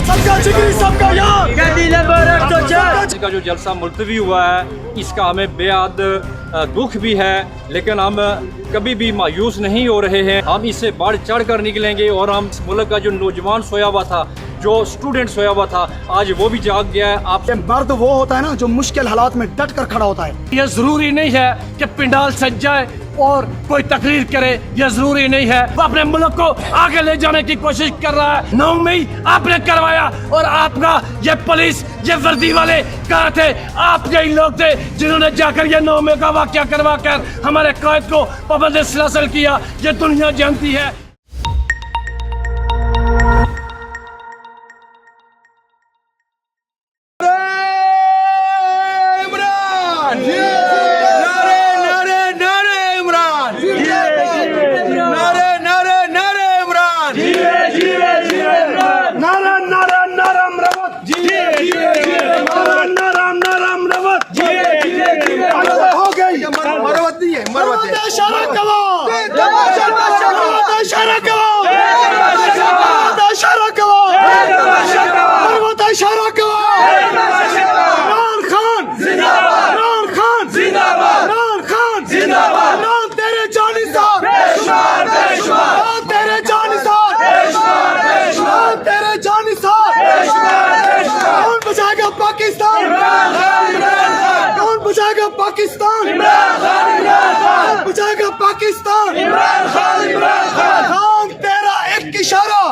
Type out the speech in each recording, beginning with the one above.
सबका जिगरी सबका यार। का जो जलसा मुलतवी हुआ है इसका हमें बेहद दुख भी है, लेकिन हम कभी भी मायूस नहीं हो रहे हैं। हम इससे बढ़ चढ़ कर निकलेंगे और हम इस मुल्क का जो नौजवान सोया हुआ था, जो स्टूडेंट सोया हुआ था, आज वो भी जाग गया है। आप मर्द वो होता है ना जो मुश्किल हालात में डट कर खड़ा होता है। ये जरूरी नहीं है कि पिंडाल सज जाए और कोई तकरीर करे, ये जरूरी नहीं है। वो अपने मुल्क को आगे ले जाने की कोशिश कर रहा है। 9 मई आपने करवाया और आपका ये पुलिस, ये वर्दी वाले कहाँ थे? आप यही लोग थे जिन्होंने जाकर ये 9 मई का वाक़या करवा कर हमारे कायद को पाबंद सिलसिल किया। ये दुनिया जानती है। पाकिस्तान बचाएगा पाकिस्तान। खान तेरा एक इशारा,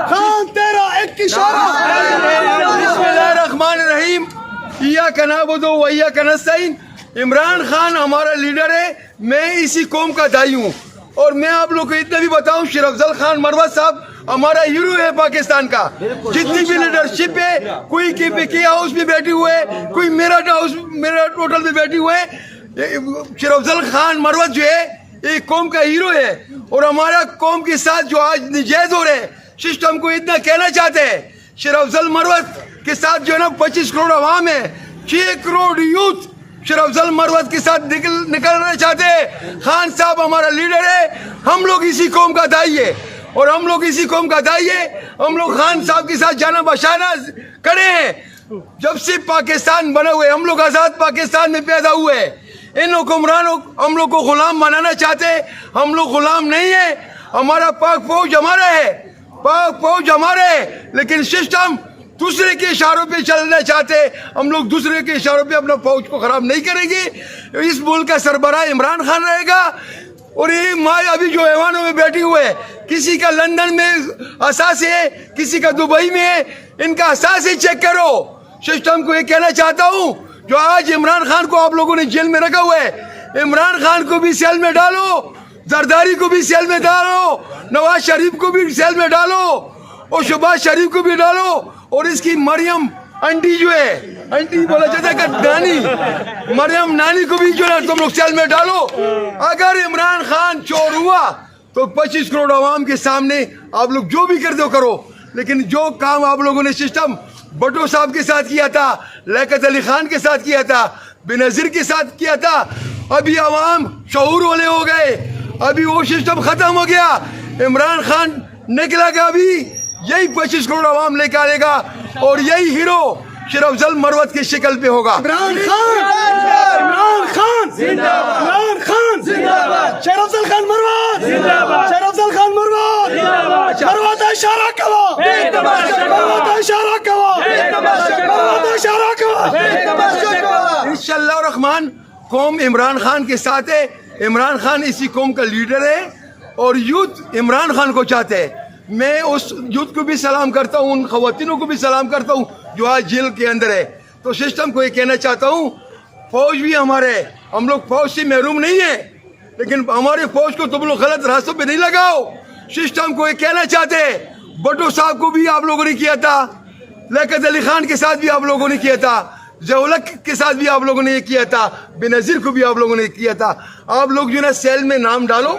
खान तेरा एक इशारा। बिस्मिल्लाहिर्रहमानिर्रहीम। इय्याका नअबुदु व इय्याका नस्तईन। इमरान खान हमारा लीडर है, मैं इसी कौम का दाई हूँ। और मैं आप लोग को इतना भी बताऊं, शेर अफजल खान मरवत साहब हमारा हीरो है पाकिस्तान का। जितनी भी लीडरशिप है, कोई के हाउस में बैठी हुए है, कोई मेरठ होटल में बैठी हुए है। शेर अफजल खान मरवत जो है एक कौम का हीरो है। और हमारा कौम के साथ जो आज निजायज हो रहे हैं, सिस्टम को इतना कहना चाहते हैं। शेर अफजल मरवत के साथ जो है ना 25 करोड़ आवाम है, 6 करोड़ यूथ शेर अफजल मरवत के साथ निकलना चाहते हैं। खान साहब हमारा लीडर है, हम लोग इसी कौम का दाई है और हम लोग इसी कौम का दाई है। हम लोग खान साहब के साथ जाना बशाना करे हैं। जब से पाकिस्तान बना हुए, हम लोग आज़ाद पाकिस्तान में पैदा हुए। इन हुक्मरानों हम लोग को गुलाम बनाना चाहते, हम लोग गुलाम नहीं है। हमारा पाक फौज हमारा है, पाक फौज हमारा है, लेकिन सिस्टम दूसरे के इशारों पे चलना चाहते। हम लोग दूसरे के इशारों पे अपना फौज को खराब नहीं करेंगे। इस मुल्क का सरबराह इमरान खान रहेगा। और ये माँ अभी जो ऐवानों में बैठी हुए है, किसी का लंदन में असासे है, किसी का दुबई में है, इनका असासे चेक करो। सिस्टम को ये कहना चाहता हूँ, जो आज इमरान खान को आप लोगों ने जेल में रखा हुआ है, इमरान खान को भी सेल में डालो, जरदारी को भी सेल में डालो, नवाज शरीफ को भी सेल में डालो और शहबाज शरीफ को भी डालो। और इसकी मरियम आंटी जो है, आंटी बोला जाता है नानी, मरियम नानी को भी जो है तुम लोग सेल में डालो। अगर इमरान खान चोर हुआ तो 25 करोड़ आवाम के सामने आप लोग जो भी कर दो करो, लेकिन जो काम आप लोगों ने सिस्टम भुट्टो साहब के साथ किया था, लियाकत अली खान के साथ किया था, बेनजीर के साथ किया था, अभी आवाम शऊर वाले हो गए। अभी वो सिस्टम खत्म हो गया। इमरान खान निकलेगा, अभी यही 25 करोड़ आवाम लेकर आएगा और यही हीरो शेर अफजल मरवत की शक्ल पे होगा। इमरान खान, इमरान खान जिंदाबाद, इमरान खान जिंदाबाद, शेर अफजल खान मरवत जिंदाबाद, शेर अफजल खान मरवत जिंदाबाद। मरवत इशारा करो, मरवत इशारा करो, मरवत इशारा करो। इंशाअल्लाह रहमान कौम इमरान खान के साथ है। इमरान खान इसी कौम का लीडर है और यूथ इमरान खान को चाहते हैं। मैं उस यूथ को भी सलाम करता हूँ, उन खवातीनों को भी सलाम करता हूँ जो आज जेल के अंदर है। तो सिस्टम को ये कहना चाहता हूँ, फौज भी हमारे, हम लोग फौज से महरूम नहीं है, लेकिन हमारे फौज को तुम लोग गलत रास्तों पे नहीं लगाओ। सिस्टम को ये कहना चाहते हैं, भुट्टो साहब को भी आप लोगों ने किया था, लियाकत अली खान के साथ भी आप लोगों ने किया था, ज़िया-उल-हक के साथ भी आप लोगों ने ये किया था, बेनजीर को भी आप लोगों ने किया था। आप लोग जो है ना सेल में नाम डालो,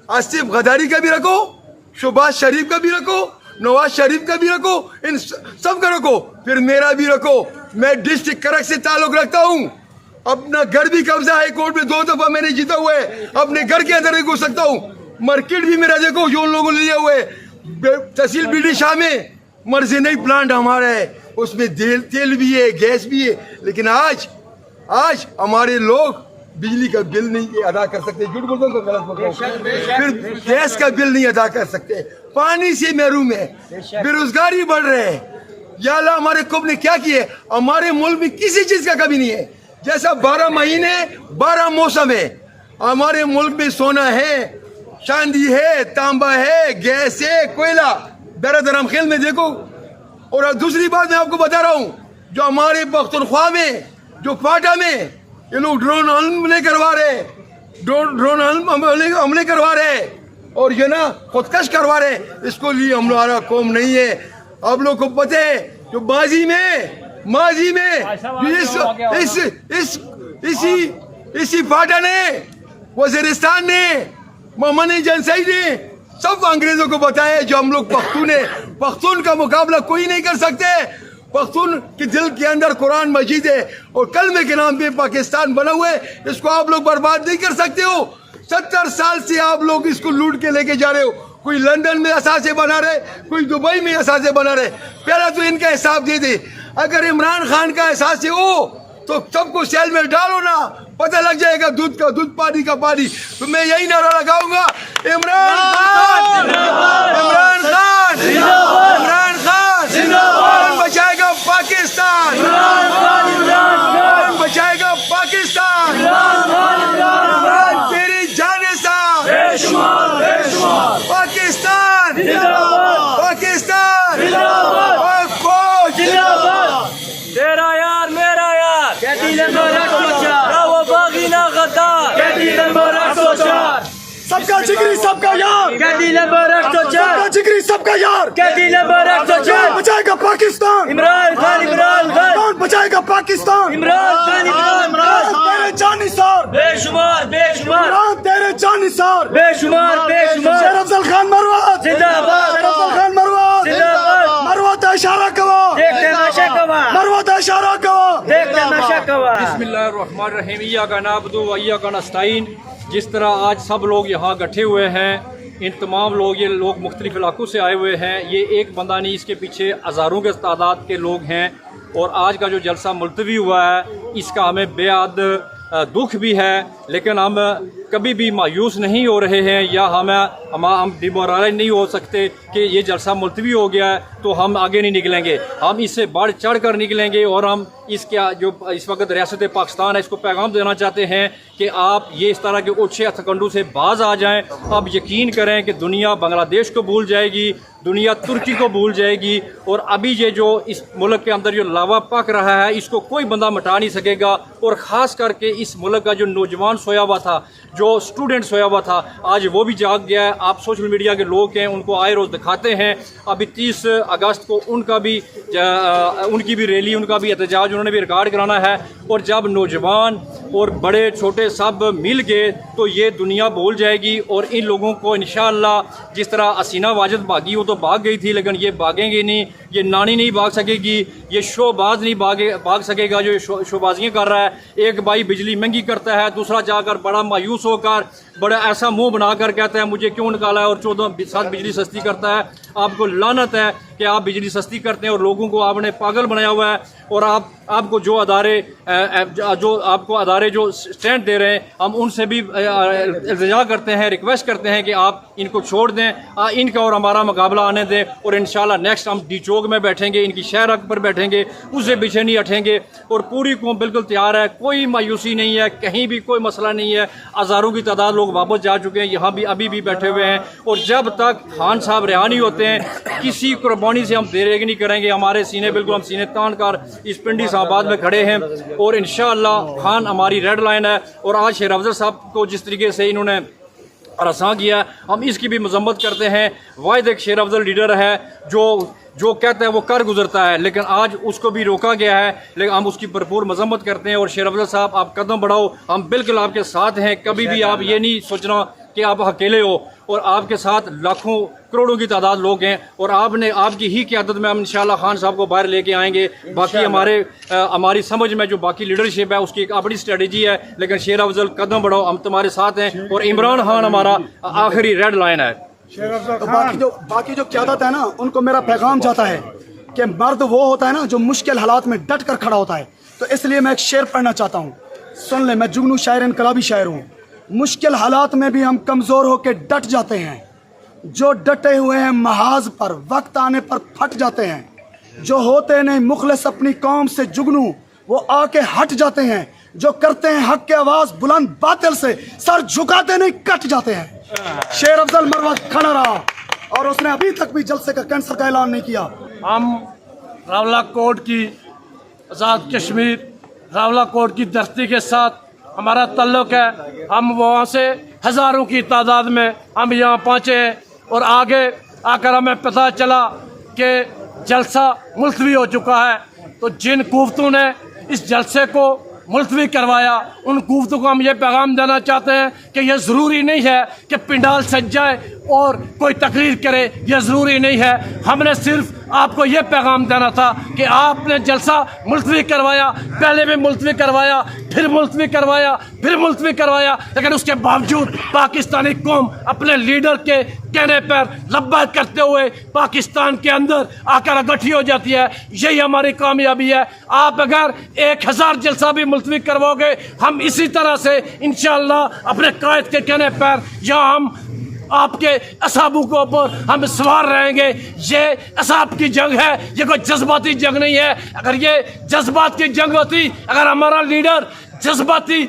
आसिफ गदारी का भी रखो, शहबाज शरीफ का भी रखो, नवाज शरीफ का भी रखो, इन सब का रखो, फिर मेरा भी रखो। मैं डिस्ट्रिक्ट करक से ताल्लुक रखता हूँ। अपना घर भी कब्जा है, कोर्ट में 2 दफा मैंने जीता हुआ है। अपने घर के अंदर घुस सकता हूँ। मार्केट भी मेरा देखो जो उन लोगों ने लिया हुआ है। तहसील बीडी शाह में मर्जिनई प्लांट हमारा है, उसमें तेल भी है, गैस भी है। लेकिन आज हमारे लोग बिजली का बिल नहीं अदा कर सकते। झूठ बोलता हूं तो गलत बोलता हूं। फिर गैस का बिल नहीं अदा कर सकते, पानी से महरूम है, बेरोजगारी बढ़ रहे हैं। या अल्लाह हमारे कुब ने क्या किया है? हमारे मुल्क में किसी चीज का कमी नहीं है। जैसा 12 महीने 12 मौसम है, हमारे मुल्क में सोना है, चांदी है, तांबा है, गैस है, कोयला। दरम खेल में देखो। और दूसरी बात मैं आपको बता रहा हूँ, जो हमारे पख्तूनख्वा में, जो फाटा में ये लोग ड्रोन हमले करवा रहे, ड्रोन हमले करवा रहे और ये ना खुदकश करवा रहे, इसको लिए हमारा कौम नहीं है। आप लोग को पता है जो माजी में इसी फाटा ने, वजीरिस्तान ने, मोहम्मद जनसई ने सब अंग्रेजों को बताया जो हम लोग पख्तून है। पख्तून का मुकाबला कोई नहीं कर सकते। पख्तून के दिल के अंदर कुरान मजीद है और कलमे के नाम पे पाकिस्तान बना हुआ है। इसको आप लोग बर्बाद नहीं कर सकते हो। 70 साल से आप लोग इसको लूट के लेके जा रहे हो। कोई लंदन में असासे बना रहे, कोई दुबई में असासे बना रहे। पहला तो इनका हिसाब दे दे। अगर इमरान खान का एहसास हो तो सबको सेल में डालो ना, पता लग जाएगा दूध का दूध, पानी का पानी। तो मैं यही नारा लगाऊंगा, इमरान खान, इमरान खान, इमरान खान, कौन बचाएगा पाकिस्तान, कौन बचाएगा पाकिस्तान, तेरी जाने सा पाकिस्तान, पाकिस्तान और फौज। तेरा यार मेरा यार, वो बागी ना गद्दार, सबका जिगरी सबका यार, सबका जिगरी सबका यार, कौन बचाएगा पाकिस्तान, इमरान खान, इमरान खान, कौन बचाएगा पाकिस्तान, इमरान खान, इमरान खान, तेरे जानिसार, बेशुमार बेशुमार, इमरान तेरे जानिसार, बेशुमार बेशुमार, शेर अफजल खान मरवात जिंदाबाद, शेर अफजल खान मरवात जिंदाबाद, मरवात इशारा कवा, देख तमाशा कवा, मरवात इशारा कवा, देख तमाशा कवा। बिस्मिल्लाहिर्रहमानिर्रहीम, इय्याका नअबुदु व इय्याका नस्तईन। जिस तरह आज सब लोग यहाँ इकट्ठे हुए हैं, इन तमाम लोग, ये लोग मुख्तलिफ इलाकों से आए हुए हैं। ये एक बंदा नहीं, इसके पीछे हज़ारों के तादाद के लोग हैं। और आज का जो जलसा मुलतवी हुआ है, इसका हमें बेहद दुख भी है, लेकिन हम कभी भी मायूस नहीं हो रहे हैं या हम डिमोरलाइज नहीं हो सकते कि ये जलसा मुलतवी हो गया है तो हम आगे नहीं निकलेंगे। हम इससे बढ़ चढ़ कर निकलेंगे और हम इसके जो इस वक्त रियासत पाकिस्तान है, इसको पैगाम देना चाहते हैं कि आप ये इस तरह के ओछे हथकंडों से बाज आ जाएं। अब यकीन करें कि दुनिया बांग्लादेश को भूल जाएगी, दुनिया तुर्की को भूल जाएगी। और अभी ये जो इस मुल्क के अंदर जो लावा पक रहा है, इसको कोई बंदा मिटा नहीं सकेगा। और ख़ास करके इस मुल्क का जो नौजवान सोया हुआ था, जो स्टूडेंट सोया हुआ था, आज वो भी जाग गया है। आप सोशल मीडिया के लोग हैं, उनको आए रोज़ दिखाते हैं। अभी 30 अगस्त को उनकी भी रैली, उनका भी एहतजाज उन्होंने भी रिकॉर्ड कराना है। और जब नौजवान और बड़े छोटे सब मिल गए तो ये दुनिया भूल जाएगी। और इन लोगों को इंशाअल्लाह, जिस तरह हसीना वाजिद भागी, वो तो भाग गई थी, लेकिन ये भागेंगे नहीं। ये नानी नहीं भाग सकेगी, ये शोबाज नहीं भाग सकेगा जो शोबाजियाँ कर रहा है। एक भाई बिजली महंगी करता है, दूसरा जाकर बड़ा मायूस होकर बड़ा ऐसा मुंह बनाकर कहता है मुझे क्यों निकाला है, और 14 बिजली सस्ती करता है। आपको लानत है कि आप बिजली सस्ती करते हैं और लोगों को आपने पागल बनाया हुआ है। और आपको जो अदारे जो स्टैंड दे रहे हैं, हम उनसे भी इल्तिजा करते हैं, रिक्वेस्ट करते हैं कि आप इनको छोड़ दें, इनका और हमारा मुकाबला आने दें। और इंशाल्लाह नेक्स्ट हम डी चौक में बैठेंगे, इनकी शहर पर बैठेंगे, उससे पीछे नहीं हटेंगे। और पूरी कौम बिल्कुल तैयार है, कोई मायूसी नहीं है, कहीं भी कोई मसला नहीं है। हज़ारों की तादाद लोग वापस जा चुके हैं, यहाँ भी अभी भी बैठे हुए हैं। और जब तक खान साहब रिहा नहीं होते हैं, किसी कुर्बानी से हम देर नहीं करेंगे। हमारे सीने बिल्कुल, हम सीने तान कर इस पिंडी इस्लामाबाद में खड़े हैं। और इंशाअल्लाह खान हमारी रेड लाइन है। और आज शेर अफजल साहब को जिस तरीके से इन्होंने रसा किया, हम इसकी भी मजम्मत करते हैं। वाहिद एक शेर अफजल लीडर है जो कहता है वो कर गुजरता है, लेकिन आज उसको भी रोका गया है, लेकिन हम उसकी भरपूर मजम्मत करते हैं। और शेर अफजल साहब, आप कदम बढ़ाओ, हम बिल्कुल आपके साथ हैं। कभी भी आप ये नहीं सोचना कि आप अकेले हो और आपके साथ लाखों करोड़ों की तादाद लोग हैं और आपकी ही क़यादत में हम इंशाअल्लाह खान साहब को बाहर लेके आएंगे। बाकी हमारी समझ में जो बाकी लीडरशिप है उसकी एक अपनी स्ट्रेटजी है, लेकिन शेर अफजल कदम बढ़ाओ, हम तुम्हारे साथ हैं और इमरान खान हमारा आखिरी रेड लाइन है। तो बाकी जो क़यादत है ना, उनको मेरा पैगाम जाता है कि मर्द वो होता है ना जो मुश्किल हालात में डट कर खड़ा होता है। तो इसलिए मैं एक शेर पढ़ना चाहता हूँ, सुन ले। मैं जुगनू शायर इनकलाबी शायर हूँ। मुश्किल हालात में भी हम कमज़ोर होकर डट जाते हैं, जो डटे हुए हैं महाज पर वक्त आने पर फट जाते हैं। जो होते नहीं मुखलिस अपनी कौम से जुगनू, वो आके हट जाते हैं। जो करते हैं हक की आवाज़ बुलंद बातिल से, सर झुकाते नहीं कट जाते हैं। शेर अफजल मरवा खड़ा रहा और उसने अभी तक भी जलसे का कैंसर का ऐलान नहीं किया। हम रावलाकोट की आज़ाद कश्मीर, रावलाकोट की धरती के साथ हमारा ताल्लुक़ है। हम वहाँ से हज़ारों की तादाद में हम यहाँ पहुँचे हैं और आगे आकर हमें पता चला कि जलसा मुलतवी हो चुका है। तो जिन कुफ्तों ने इस जलसे को मुलतवी करवाया, उन कुफ्तों को हम ये पैगाम देना चाहते हैं कि यह ज़रूरी नहीं है कि पिंडाल सज जाए और कोई तकरीर करे, यह ज़रूरी नहीं है। हमने सिर्फ आपको ये पैगाम देना था कि आपने जलसा मुलतवी करवाया, पहले भी मुलतवी करवाया, फिर मुलतवी करवाया, फिर मुलतवी करवाया, लेकिन उसके बावजूद पाकिस्तानी कौम अपने लीडर के कहने पर लब्बैक करते हुए पाकिस्तान के अंदर आकर इकट्ठी हो जाती है। यही हमारी कामयाबी है। आप अगर 1000 जलसा भी मुलतवी करवाओगे, हम इसी तरह से इंशाअल्लाह अपने कायद के कहने पर या हम आपके असाबों के ऊपर हम सवार रहेंगे। ये असाब की जंग है, ये कोई जज्बाती जंग नहीं है। अगर ये जज्बात की जंग होती, अगर हमारा लीडर जज्बाती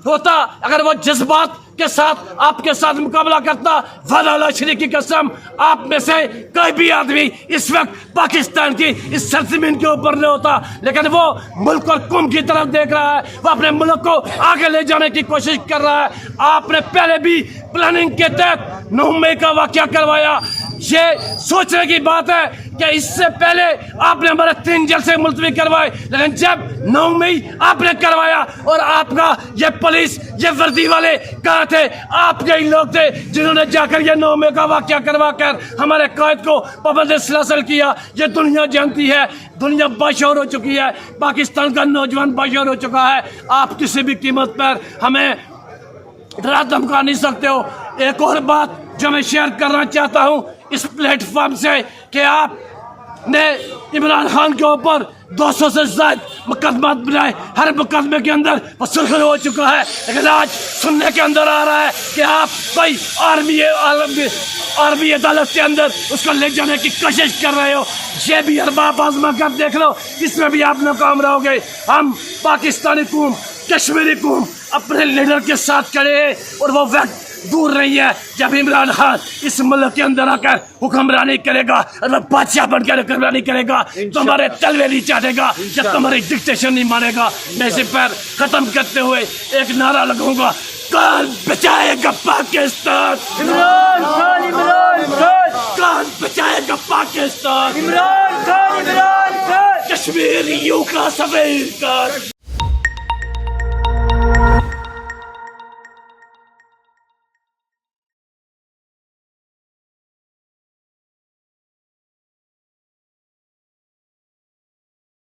होता, अगर वो जज्बात के साथ आपके साथ मुकाबला करता, वल्लाह श्री की कसम आप में से कोई भी आदमी इस वक्त पाकिस्तान की इस सरजमीन के ऊपर नहीं होता। लेकिन वो मुल्क और कौम की तरफ देख रहा है, वो अपने मुल्क को आगे ले जाने की कोशिश कर रहा है। आपने पहले भी प्लानिंग के तहत 9 मई का वाक़या करवाया। ये सोचने की बात है कि इससे पहले आपने हमारे 3 जलसे मुलतवी करवाए, लेकिन जब 9 मई आपने करवाया और आपका ये पुलिस, ये वर्दी वाले कहाँ थे? आपके ही लोग थे जिन्होंने जाकर ये 9 मई का वाक़या करवा कर हमारे कायद को पाबंद सलासल किया। ये दुनिया जानती है, दुनिया बाशऊर हो चुकी है, पाकिस्तान का नौजवान बाशऊर हो चुका है। आप किसी भी कीमत पर हमें डरा धमका नहीं सकते हो। एक और बात जो मैं शेयर करना चाहता हूँ इस प्लेटफॉर्म से कि आपने इमरान खान के ऊपर 200 से ज़्यादा मुकदमा बनाए, हर मुकदमे के अंदर वो सुर्खियाँ हो चुका है। लेकिन आज सुनने के अंदर आ रहा है कि आप कोई आर्मी अदालत के अंदर उसको ले जाने की कोशिश कर रहे हो। ये भी अरबाब आजमा कर देख लो, इसमें भी आप नाकाम रहोगे। हम पाकिस्तानी कौम, कश्मीरी कौम अपने लीडर के साथ खड़े हैं और वो वक्त दूर नहीं है जब इमरान खान इस मुल्क के अंदर आकर हुक्मरानी करेगा और वह बादशाह बनकर हुक्मरानी करेगा। तुम्हारे तलवे नहीं चाटेगा जब तुम्हारी डिक्टेशन नहीं मानेगा। मैं इसे पर खत्म करते हुए एक नारा लगाऊंगा, कौन बचाएगा पाकिस्तान? इमरान खान, इमरान खान, कौन बचाएगा पाकिस्तान? इमरान खान, इमरान खान। कश्मीरियों का सफेद कर